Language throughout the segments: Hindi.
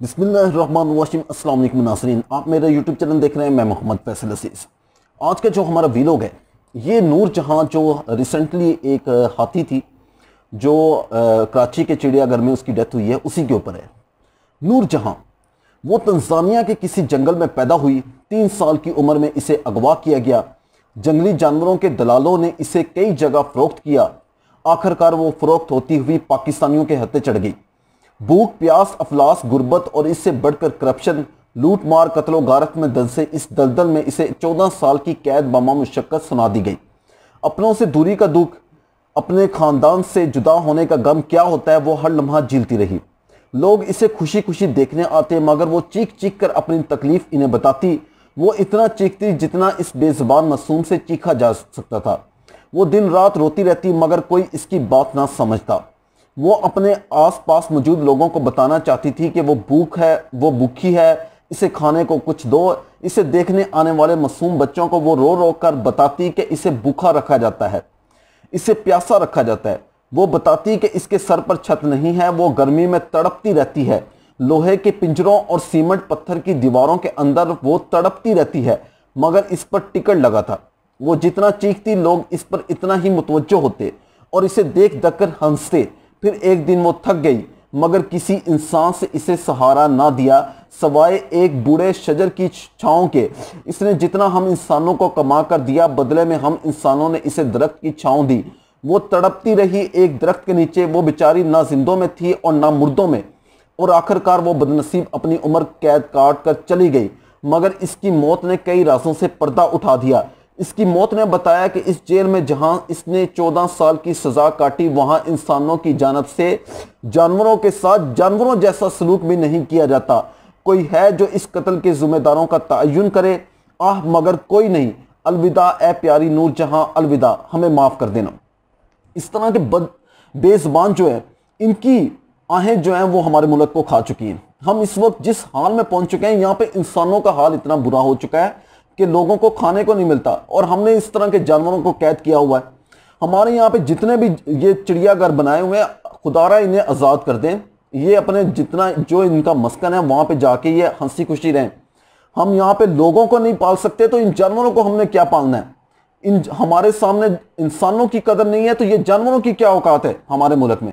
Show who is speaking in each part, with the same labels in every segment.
Speaker 1: बिस्मिल्लाहिर्रहमानिर्रहीम। अस्सलाम वालेकुम नाज़रीन, आप मेरा यूट्यूब चैनल देख रहे हैं। मैं मोहम्मद फैसल अजीज़। आज का जो हमारा वीलॉग है ये नूर जहां, जो रिसेंटली एक हाथी थी जो कराची के चिड़ियाघर में उसकी डेथ हुई है, उसी के ऊपर है। नूर जहां वो तंजानिया के किसी जंगल में पैदा हुई। 3 साल की उम्र में इसे अगवा किया गया। जंगली जानवरों के दलालों ने इसे कई जगह फ़रोख्त किया। आखिरकार वो फ़रोख्त होती हुई पाकिस्तानियों के हत्थे चढ़ गई। भूख, प्यास, अफलास, गुर्बत और इससे बढ़कर करप्शन, लूट मार, कत्लो गारत में दलसे इस दलदल में इसे 14 साल की कैद बमा मुशक्कत सुना दी गई। अपनों से दूरी का दुख, अपने ख़ानदान से जुदा होने का गम क्या होता है वो हर लम्हा झीलती रही। लोग इसे खुशी खुशी देखने आते, मगर वो चीख चीख कर अपनी तकलीफ़ इन्हें बताती। वो इतना चीखती जितना इस बेज़बान मासूम से चीखा जा सकता था। वो दिन रात रोती रहती, मगर कोई इसकी बात ना समझता। वो अपने आस पास मौजूद लोगों को बताना चाहती थी कि वो भूखी है, इसे खाने को कुछ दो। इसे देखने आने वाले मासूम बच्चों को वो रो रो कर बताती कि इसे भूखा रखा जाता है, इसे प्यासा रखा जाता है। वो बताती कि इसके सर पर छत नहीं है, वो गर्मी में तड़पती रहती है। लोहे के पिंजरों और सीमेंट पत्थर की दीवारों के अंदर वो तड़पती रहती है, मगर इस पर टिकट लगा था। वो जितना चीखती, लोग इस पर इतना ही मुतवज्जो होते और इसे देख देख कर हंसते। फिर एक दिन वो थक गई, मगर किसी इंसान से इसे सहारा ना दिया सवाए एक बूढ़े शजर की छांव के। इसने जितना हम इंसानों को कमा कर दिया, बदले में हम इंसानों ने इसे दरख्त की छांव दी। वो तड़पती रही एक दरख्त के नीचे। वो बेचारी ना जिंदों में थी और ना मुर्दों में, और आखिरकार वो बदनसीब अपनी उम्र कैद काट कर चली गई। मगर इसकी मौत ने कई राजों से पर्दा उठा दिया। इसकी मौत ने बताया कि इस जेल में जहां इसने 14 साल की सजा काटी, वहां इंसानों की जानब से जानवरों के साथ जानवरों जैसा सलूक भी नहीं किया जाता। कोई है जो इस कत्ल के जिम्मेदारों का तयन करे? आह, मगर कोई नहीं। अलविदा ए प्यारी नूर जहां, अलविदा, हमें माफ़ कर देना। इस तरह के बेज़बान जो है, इनकी आहें जो हैं वो हमारे मुल्क को खा चुकी हैं। हम इस वक्त जिस हाल में पहुंच चुके हैं, यहाँ पे इंसानों का हाल इतना बुरा हो चुका है कि लोगों को खाने को नहीं मिलता, और हमने इस तरह के जानवरों को कैद किया हुआ है। हमारे यहाँ पे जितने भी ये चिड़ियाघर बनाए हुए हैं, खुदारा इन्हें आज़ाद कर दें। ये अपने जितना जो इनका मस्कन है वहाँ पे जाके ये हंसी खुशी रहें। हम यहाँ पे लोगों को नहीं पाल सकते तो इन जानवरों को हमने क्या पालना है? हमारे सामने इंसानों की कदर नहीं है तो ये जानवरों की क्या औकात है हमारे मुल्क में?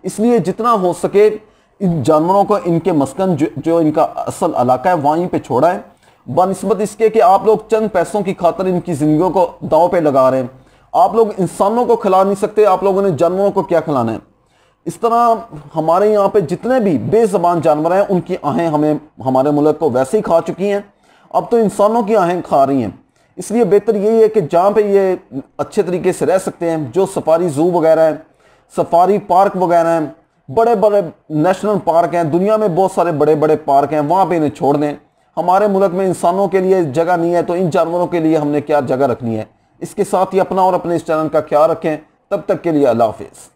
Speaker 1: इसलिए जितना हो सके इन जानवरों को इनके मस्कन जो इनका असल इलाका है वहीं पे छोड़ा है, बनिस्बत इसके कि आप लोग चंद पैसों की खातर इनकी जिंदगियों को दांव पे लगा रहे हैं। आप लोग इंसानों को खिला नहीं सकते, आप लोगों ने जानवरों को क्या खिलाना है? इस तरह हमारे यहाँ पे जितने भी बेज़बान जानवर हैं उनकी आहें हमारे मुल्क को वैसे ही खा चुकी हैं। अब तो इंसानों की आहें खा रही हैं। इसलिए बेहतर यही है कि जहाँ पे ये अच्छे तरीके से रह सकते हैं, जो सफारी ज़ू वगैरह हैं, सफारी पार्क वगैरह हैं, बड़े बड़े नेशनल पार्क हैं, दुनिया में बहुत सारे बड़े बड़े पार्क हैं, वहाँ पे इन्हें छोड़ दें। हमारे मुल्क में इंसानों के लिए जगह नहीं है तो इन जानवरों के लिए हमने क्या जगह रखनी है? इसके साथ ही अपना और अपने इस चैनल का ख्याल रखें। तब तक के लिए अल्लाह हाफिज़।